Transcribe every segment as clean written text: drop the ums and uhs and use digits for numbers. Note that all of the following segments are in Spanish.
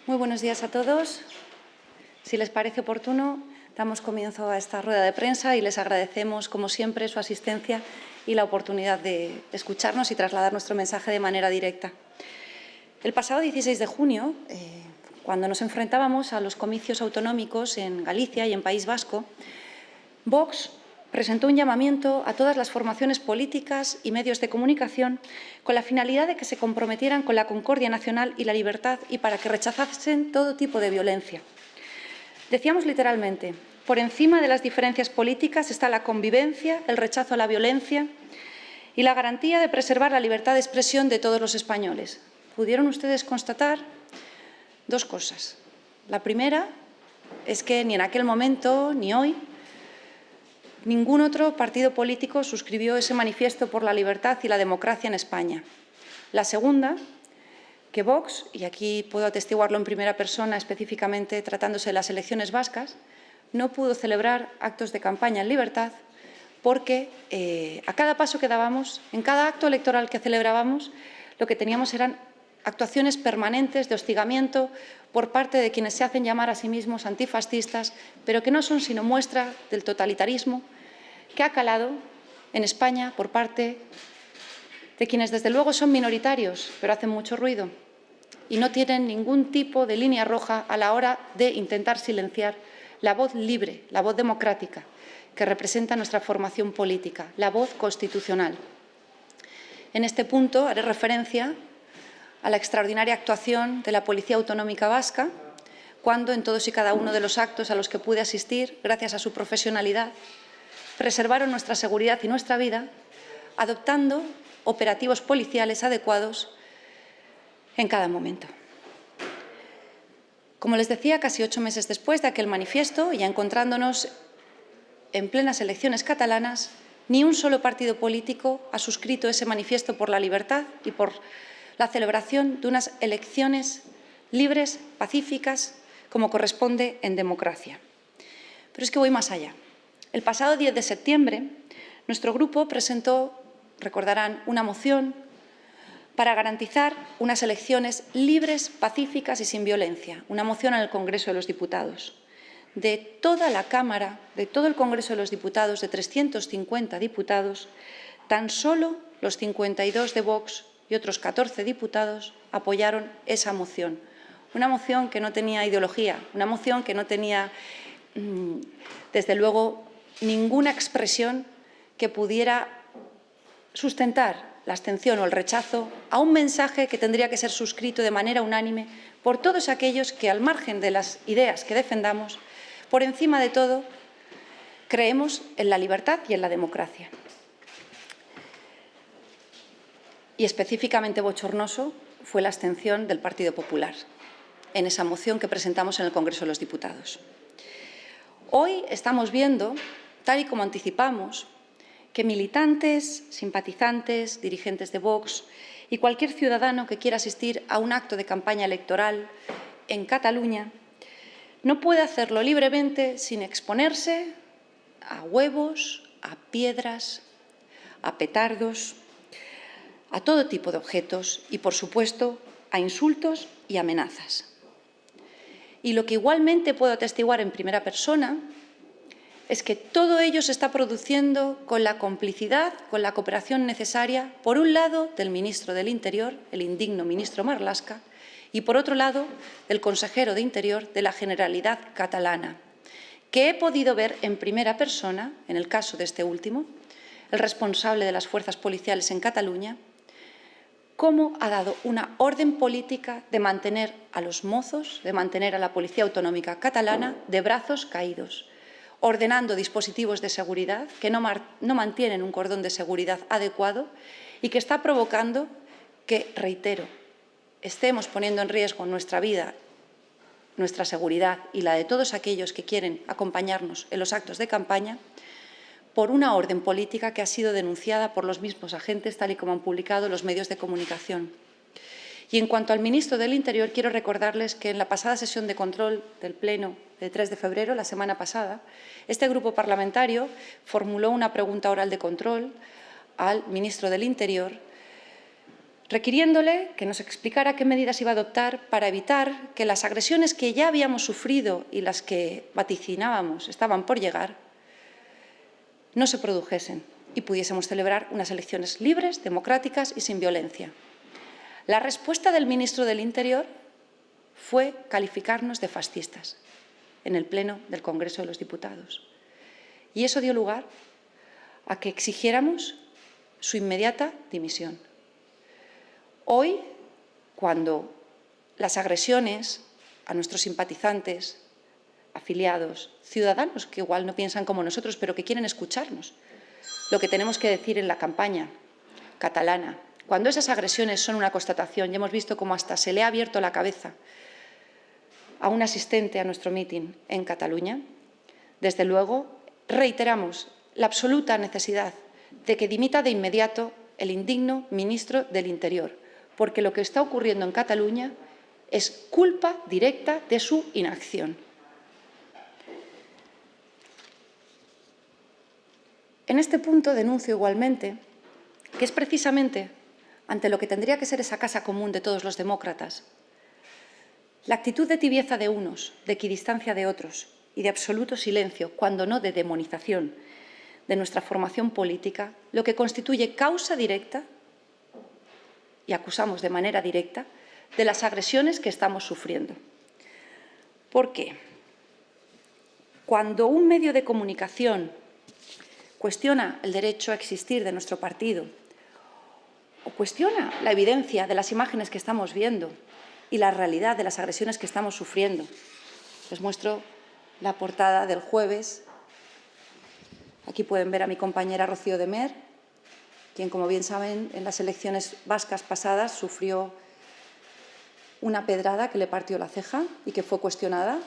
Muy buenos días a todos. Si les parece oportuno, damos comienzo a esta rueda de prensa y les agradecemos, como siempre, su asistencia y la oportunidad de escucharnos y trasladar nuestro mensaje de manera directa. El pasado 16 de junio, cuando nos enfrentábamos a los comicios autonómicos en Galicia y en País Vasco, Vox presentó un llamamiento a todas las formaciones políticas y medios de comunicación con la finalidad de que se comprometieran con la concordia nacional y la libertad y para que rechazasen todo tipo de violencia. Decíamos literalmente, por encima de las diferencias políticas está la convivencia, el rechazo a la violencia y la garantía de preservar la libertad de expresión de todos los españoles. Pudieron ustedes constatar dos cosas. La primera es que ni en aquel momento ni hoy ningún otro partido político suscribió ese manifiesto por la libertad y la democracia en España. La segunda, que Vox, y aquí puedo atestiguarlo en primera persona, específicamente tratándose de las elecciones vascas, no pudo celebrar actos de campaña en libertad porque a cada paso que dábamos, en cada acto electoral que celebrábamos, lo que teníamos eran actuaciones permanentes de hostigamiento por parte de quienes se hacen llamar a sí mismos antifascistas, pero que no son sino muestra del totalitarismo que ha calado en España por parte de quienes desde luego son minoritarios, pero hacen mucho ruido y no tienen ningún tipo de línea roja a la hora de intentar silenciar la voz libre, la voz democrática que representa nuestra formación política, la voz constitucional. En este punto haré referencia a la extraordinaria actuación de la Policía Autonómica Vasca, cuando en todos y cada uno de los actos a los que pude asistir, gracias a su profesionalidad, preservaron nuestra seguridad y nuestra vida, adoptando operativos policiales adecuados en cada momento. Como les decía, casi 8 meses después de aquel manifiesto, ya encontrándonos en plenas elecciones catalanas, ni un solo partido político ha suscrito ese manifiesto por la libertad y por la celebración de unas elecciones libres, pacíficas, como corresponde en democracia. Pero es que voy más allá. El pasado 10 de septiembre, nuestro grupo presentó, recordarán, una moción para garantizar unas elecciones libres, pacíficas y sin violencia, una moción en el Congreso de los Diputados. De toda la Cámara, de todo el Congreso de los Diputados, de 350 diputados, tan solo los 52 de Vox y otros 14 diputados apoyaron esa moción. Una moción que no tenía ideología, una moción que no tenía, desde luego, ninguna expresión que pudiera sustentar la abstención o el rechazo a un mensaje que tendría que ser suscrito de manera unánime por todos aquellos que, al margen de las ideas que defendamos, por encima de todo, creemos en la libertad y en la democracia. Y específicamente bochornoso fue la abstención del Partido Popular en esa moción que presentamos en el Congreso de los Diputados. Hoy estamos viendo, tal y como anticipamos, que militantes, simpatizantes, dirigentes de Vox y cualquier ciudadano que quiera asistir a un acto de campaña electoral en Cataluña no puede hacerlo libremente sin exponerse a huevos, a piedras, a petardos, a todo tipo de objetos y, por supuesto, a insultos y amenazas. Y lo que igualmente puedo atestiguar en primera persona es que todo ello se está produciendo con la complicidad, con la cooperación necesaria, por un lado, del ministro del Interior, el indigno ministro Marlaska, y por otro lado, del consejero de Interior de la Generalidad catalana, que he podido ver en primera persona, en el caso de este último, el responsable de las fuerzas policiales en Cataluña, cómo ha dado una orden política de mantener a los mozos, de mantener a la Policía Autonómica catalana de brazos caídos, ordenando dispositivos de seguridad que no mantienen un cordón de seguridad adecuado y que está provocando que, reitero, estemos poniendo en riesgo nuestra vida, nuestra seguridad y la de todos aquellos que quieren acompañarnos en los actos de campaña, por una orden política que ha sido denunciada por los mismos agentes, tal y como han publicado los medios de comunicación. Y en cuanto al ministro del Interior, quiero recordarles que en la pasada sesión de control del Pleno del 3 de febrero, la semana pasada, este grupo parlamentario formuló una pregunta oral de control al ministro del Interior requiriéndole que nos explicara qué medidas iba a adoptar para evitar que las agresiones que ya habíamos sufrido y las que vaticinábamos estaban por llegar no se produjesen y pudiésemos celebrar unas elecciones libres, democráticas y sin violencia. La respuesta del ministro del Interior fue calificarnos de fascistas en el Pleno del Congreso de los Diputados. Y eso dio lugar a que exigiéramos su inmediata dimisión. Hoy, cuando las agresiones a nuestros simpatizantes, afiliados, ciudadanos que igual no piensan como nosotros, pero que quieren escucharnos, lo que tenemos que decir en la campaña catalana, cuando esas agresiones son una constatación, y hemos visto cómo hasta se le ha abierto la cabeza a un asistente a nuestro mitin en Cataluña, desde luego reiteramos la absoluta necesidad de que dimita de inmediato el indigno ministro del Interior, porque lo que está ocurriendo en Cataluña es culpa directa de su inacción. En este punto denuncio igualmente que es precisamente ante lo que tendría que ser esa casa común de todos los demócratas, la actitud de tibieza de unos, de equidistancia de otros y de absoluto silencio, cuando no de demonización, de nuestra formación política, lo que constituye causa directa, y acusamos de manera directa, de las agresiones que estamos sufriendo. ¿Por qué? Cuando un medio de comunicación cuestiona el derecho a existir de nuestro partido o cuestiona la evidencia de las imágenes que estamos viendo y la realidad de las agresiones que estamos sufriendo, les muestro la portada del jueves. Aquí pueden ver a mi compañera Rocío de Mer, quien, como bien saben, en las elecciones vascas pasadas sufrió una pedrada que le partió la ceja y que fue cuestionada.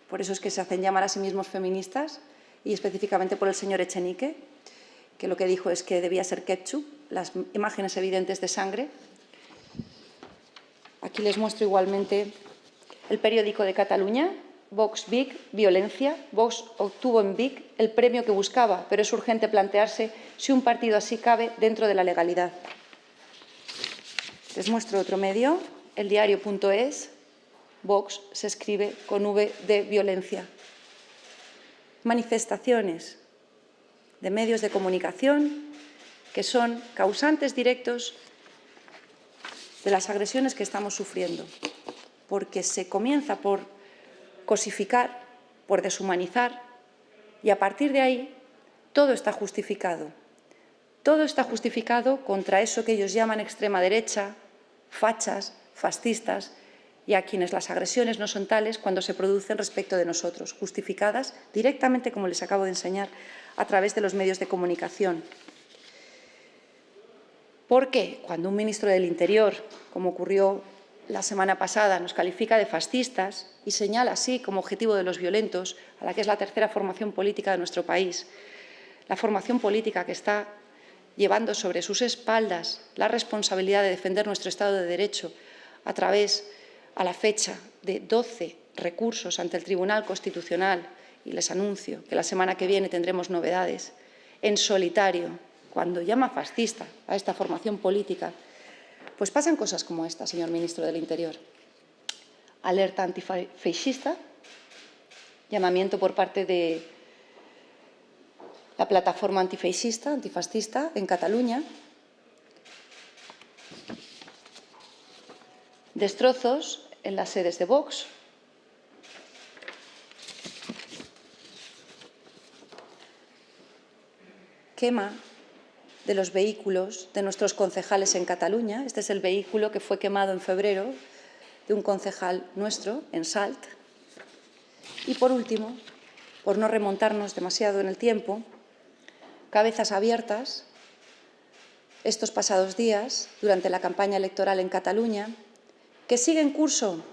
Por eso es que se hacen llamar a sí mismos feministas, y específicamente por el señor Echenique, que lo que dijo es que debía ser ketchup, las imágenes evidentes de sangre. Aquí les muestro igualmente el periódico de Cataluña, Vox Vic, violencia. Vox obtuvo en Vic el premio que buscaba, pero es urgente plantearse si un partido así cabe dentro de la legalidad. Les muestro otro medio, el diario.es. Vox se escribe con V de violencia. Manifestaciones de medios de comunicación que son causantes directos de las agresiones que estamos sufriendo, porque se comienza por cosificar, por deshumanizar, y a partir de ahí todo está justificado. Todo está justificado contra eso que ellos llaman extrema derecha, fachas, fascistas, y a quienes las agresiones no son tales cuando se producen respecto de nosotros, justificadas directamente, como les acabo de enseñar, a través de los medios de comunicación. Porque cuando un ministro del Interior, como ocurrió la semana pasada, nos califica de fascistas y señala así como objetivo de los violentos a la que es la tercera formación política de nuestro país, la formación política que está llevando sobre sus espaldas la responsabilidad de defender nuestro Estado de Derecho a través, a la fecha, de 12 recursos ante el Tribunal Constitucional, y les anuncio que la semana que viene tendremos novedades, en solitario, cuando llama fascista a esta formación política, pues pasan cosas como esta, señor ministro del Interior. Alerta antifeixista, llamamiento por parte de la plataforma antifascista en Cataluña, destrozos en las sedes de Vox, quema de los vehículos de nuestros concejales en Cataluña. Este es el vehículo que fue quemado en febrero de un concejal nuestro en Salt. Y por último, por no remontarnos demasiado en el tiempo, cabezas abiertas estos pasados días durante la campaña electoral en Cataluña, que sigue en curso,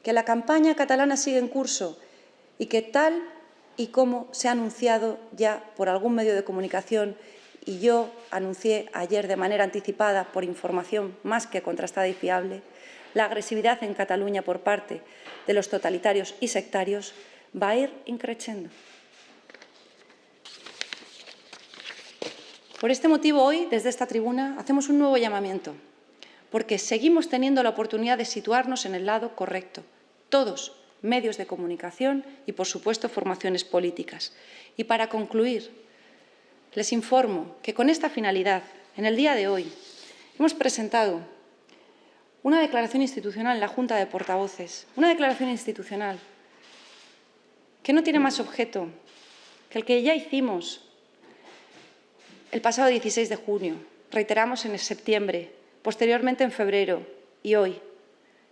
que la campaña catalana sigue en curso y que tal y como se ha anunciado ya por algún medio de comunicación, y yo anuncié ayer de manera anticipada por información más que contrastada y fiable, la agresividad en Cataluña por parte de los totalitarios y sectarios va a ir increciendo. Por este motivo, hoy, desde esta tribuna, hacemos un nuevo llamamiento porque seguimos teniendo la oportunidad de situarnos en el lado correcto. Todos, medios de comunicación y, por supuesto, formaciones políticas. Y para concluir, les informo que con esta finalidad, en el día de hoy, hemos presentado una declaración institucional en la Junta de Portavoces, una declaración institucional que no tiene más objeto que el que ya hicimos el pasado 16 de junio, reiteramos en septiembre, posteriormente en febrero y hoy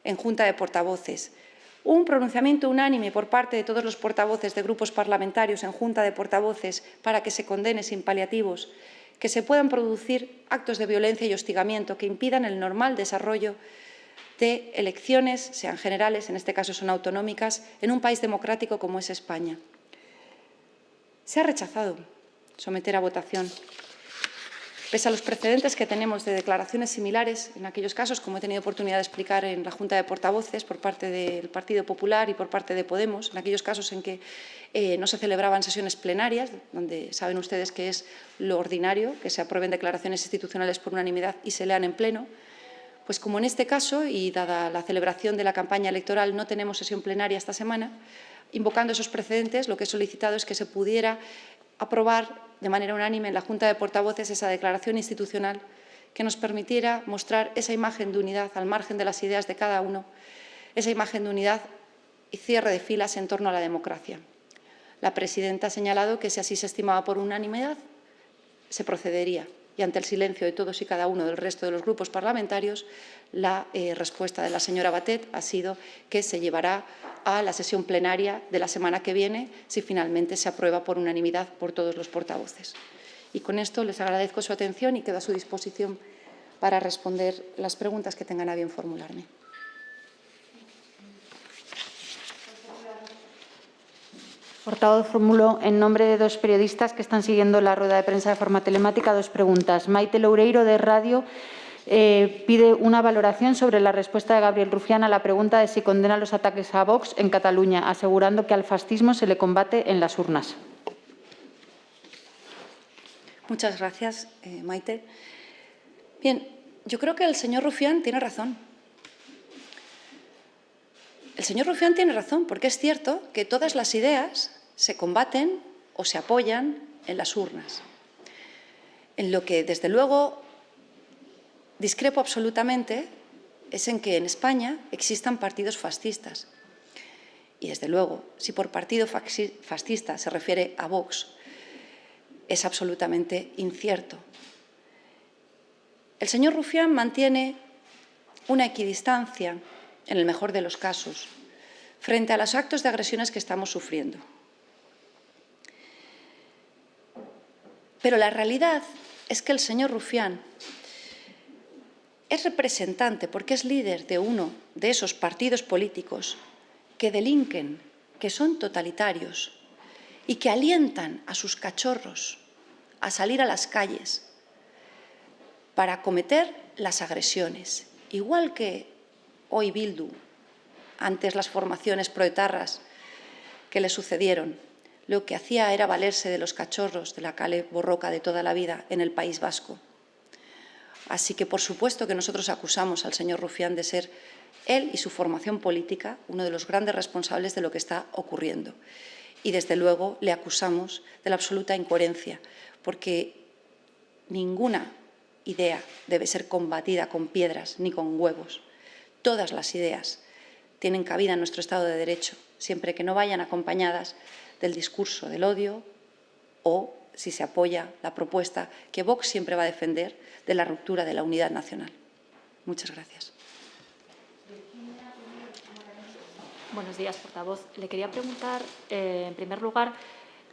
en Junta de Portavoces. Un pronunciamiento unánime por parte de todos los portavoces de grupos parlamentarios en Junta de Portavoces para que se condene sin paliativos que se puedan producir actos de violencia y hostigamiento que impidan el normal desarrollo de elecciones, sean generales, en este caso son autonómicas, en un país democrático como es España. Se ha rechazado someter a votación. Pese a los precedentes que tenemos de declaraciones similares, en aquellos casos, como he tenido oportunidad de explicar en la Junta de Portavoces por parte del Partido Popular y por parte de Podemos, en aquellos casos en que no se celebraban sesiones plenarias, donde saben ustedes que es lo ordinario, que se aprueben declaraciones institucionales por unanimidad y se lean en pleno, pues como en este caso, y dada la celebración de la campaña electoral, no tenemos sesión plenaria esta semana, invocando esos precedentes, lo que he solicitado es que se pudiera aprobar de manera unánime en la Junta de Portavoces esa declaración institucional que nos permitiera mostrar esa imagen de unidad al margen de las ideas de cada uno, esa imagen de unidad y cierre de filas en torno a la democracia. La presidenta ha señalado que si así se estimaba por unanimidad, se procedería. Y ante el silencio de todos y cada uno del resto de los grupos parlamentarios, la respuesta de la señora Batet ha sido que se llevará a la sesión plenaria de la semana que viene si finalmente se aprueba por unanimidad por todos los portavoces. Y con esto les agradezco su atención y quedo a su disposición para responder las preguntas que tengan a bien formularme. Portavoz, formulo en nombre de dos periodistas que están siguiendo la rueda de prensa de forma telemática dos preguntas. Maite Loureiro, de Radio, pide una valoración sobre la respuesta de Gabriel Rufián a la pregunta de si condena los ataques a Vox en Cataluña, asegurando que al fascismo se le combate en las urnas. Muchas gracias, Maite. Bien, yo creo que el señor Rufián tiene razón. El señor Rufián tiene razón, porque es cierto que todas las ideas se combaten o se apoyan en las urnas. En lo que, desde luego, discrepo absolutamente es en que en España existan partidos fascistas. Y, desde luego, si por partido fascista se refiere a Vox, es absolutamente incierto. El señor Rufián mantiene una equidistancia, en el mejor de los casos, frente a los actos de agresiones que estamos sufriendo. Pero la realidad es que el señor Rufián es representante, porque es líder de uno de esos partidos políticos que delinquen, que son totalitarios y que alientan a sus cachorros a salir a las calles para cometer las agresiones, igual que hoy Bildu, antes las formaciones proetarras que le sucedieron, lo que hacía era valerse de los cachorros de la kale borroka de toda la vida en el País Vasco. Así que, por supuesto, que nosotros acusamos al señor Rufián de ser él y su formación política uno de los grandes responsables de lo que está ocurriendo. Y, desde luego, le acusamos de la absoluta incoherencia, porque ninguna idea debe ser combatida con piedras ni con huevos. Todas las ideas tienen cabida en nuestro Estado de Derecho, siempre que no vayan acompañadas del discurso del odio o si se apoya la propuesta que Vox siempre va a defender de la ruptura de la unidad nacional. Muchas gracias. Buenos días, portavoz. Le quería preguntar, en primer lugar,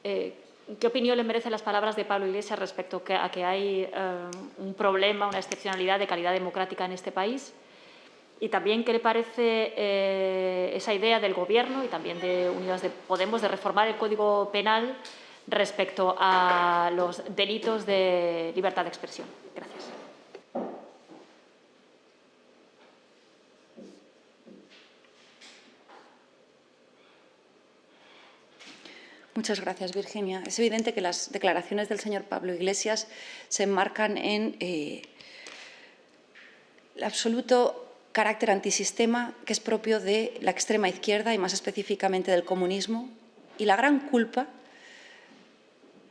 ¿qué opinión le merecen las palabras de Pablo Iglesias respecto a que hay un problema, una excepcionalidad de calidad democrática en este país? Y también, ¿qué le parece esa idea del Gobierno y también de Unidas de Podemos de reformar el Código Penal respecto a los delitos de libertad de expresión? Gracias. Muchas gracias, Virginia. Es evidente que las declaraciones del señor Pablo Iglesias se enmarcan en absoluto carácter antisistema que es propio de la extrema izquierda y más específicamente del comunismo, y la gran culpa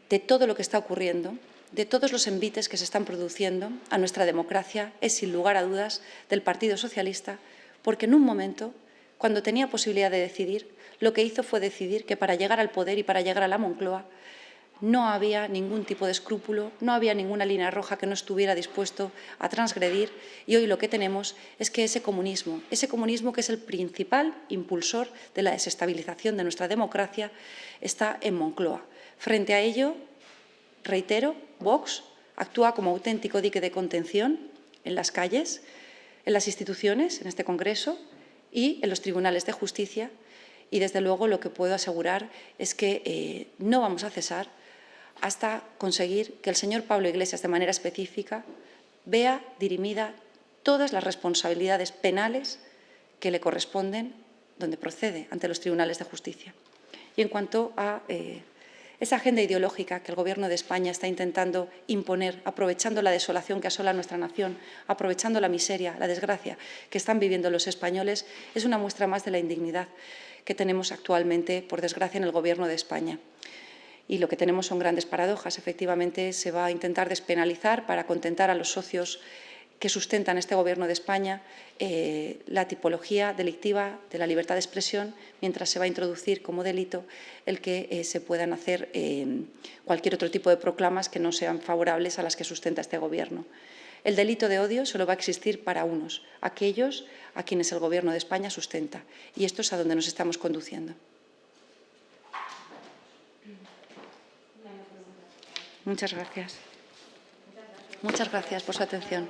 de todo lo que está ocurriendo, de todos los envites que se están produciendo a nuestra democracia, es sin lugar a dudas del Partido Socialista, porque en un momento, cuando tenía posibilidad de decidir, lo que hizo fue decidir que para llegar al poder y para llegar a la Moncloa no había ningún tipo de escrúpulo, no había ninguna línea roja que no estuviera dispuesto a transgredir, y hoy lo que tenemos es que ese comunismo que es el principal impulsor de la desestabilización de nuestra democracia, está en Moncloa. Frente a ello, reitero, Vox actúa como auténtico dique de contención en las calles, en las instituciones, en este Congreso y en los tribunales de justicia, y desde luego lo que puedo asegurar es que no vamos a cesar hasta conseguir que el señor Pablo Iglesias, de manera específica, vea dirimida todas las responsabilidades penales que le corresponden donde procede, ante los tribunales de justicia. Y en cuanto a esa agenda ideológica que el Gobierno de España está intentando imponer, aprovechando la desolación que asola a nuestra nación, aprovechando la miseria, la desgracia que están viviendo los españoles, es una muestra más de la indignidad que tenemos actualmente, por desgracia, en el Gobierno de España. Y lo que tenemos son grandes paradojas. Efectivamente, se va a intentar despenalizar para contentar a los socios que sustentan este Gobierno de España la tipología delictiva de la libertad de expresión, mientras se va a introducir como delito el que se puedan hacer cualquier otro tipo de proclamas que no sean favorables a las que sustenta este Gobierno. El delito de odio solo va a existir para unos, aquellos a quienes el Gobierno de España sustenta. Y esto es a donde nos estamos conduciendo. Muchas gracias. Muchas gracias por su atención.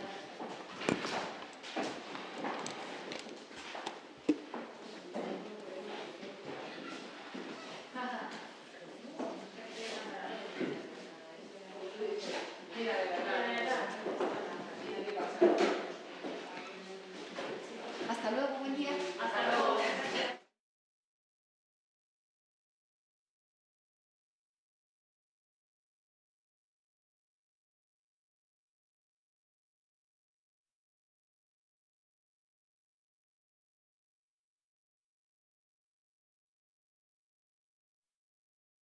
Hasta luego, buen día.